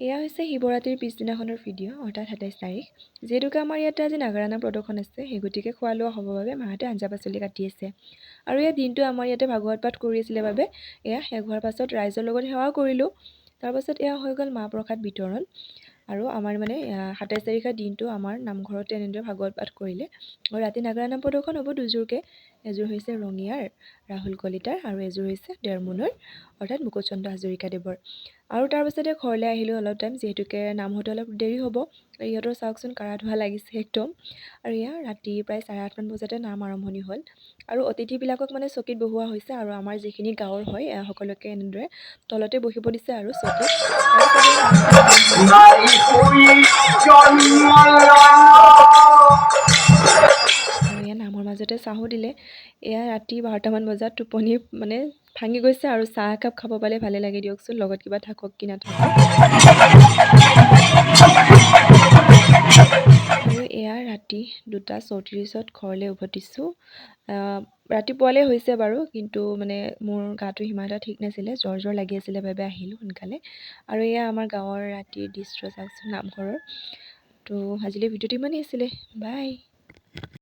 এয়া হৈছে শিৱৰাত্ৰিৰ পিছদিনাখনৰ ভিডিঅ' অৰ্থাৎ ২৭ তাৰিখ। যিহেতুকে আমাৰ ইয়াতে আজি নাগাৰা নাম প্ৰদৰ্শন আছে, সেই গতিকে খোৱা লোৱা হ'বৰ বাবে মাহঁতে আঞ্জা পাচলি কাটি আছে। আৰু এই দিনটো আমাৰ ইয়াতে ভাগৱত পাঠ কৰি আছিলে বাবে এয়া শেষ হোৱাৰ পাছত ৰাইজৰ লগত সেৱাও কৰিলোঁ। তাৰপাছত এয়া হৈ গ'ল মাহ প্ৰসাদ বিতৰণ। আৰু আমাৰ মানে ২৭ তাৰিখৰ দিনটো আমাৰ নামঘৰতে এনেদৰে ভাগৱত পাঠ কৰিলে। আৰু ৰাতি নাগাৰা নাম প্ৰদৰ্শন হ'ব দুযোৰকৈ। এযোৰ হৈছে ৰঙিয়াৰ ৰাহুল কলিতাৰ আৰু এযোৰ হৈছে ডেৰমুনৰ অৰ্থাৎ মুকুটচন্দ্ৰ হাজৰিকাদেৱৰ। আৰু তাৰপাছতে ঘৰলৈ আহিলোঁ অলপ টাইম, যিহেতুকে নাম হওঁতে অলপ দেৰি হ'ব। ইহঁতৰ চাওকচোন কাঢ়া ধোৱা লাগিছে একদম। আৰু এয়া ৰাতি প্ৰায় 8:30মান বজাতে নাম আৰম্ভণি হ'ল। আৰু অতিথিবিলাকক মানে চকীত বহোৱা হৈছে আৰু আমাৰ যিখিনি গাঁৱৰ হয় সকলোকে এনেদৰে তলতে বহিব দিছে আৰু চকীত। আৰু এয়া নামৰ মাজতে চাহো দিলে। এয়া ৰাতি 12টামান বজাত টোপনি মানে ভাঙি গৈছে আৰু চাহ একাপ খাব পালে ভালে লাগে দিয়কচোন, লগত কিবা থাকক কি নাথাকক। আৰু এয়া ৰাতি 2:34ত ঘৰলৈ উভতিছোঁ। ৰাতিপুৱালৈ হৈছে বাৰু, কিন্তু মানে মোৰ গাটো সিমান এটা ঠিক নাছিলে, জ্বৰ লাগি আছিলে বাবে আহিলোঁ সোনকালে। আৰু এয়া আমাৰ গাঁৱৰ ৰাতিৰ দৃশ্য চাওকচোন নামঘৰৰ। তো আজিলৈ ভিডিঅ'টো ইমানেই আছিলে, বাই।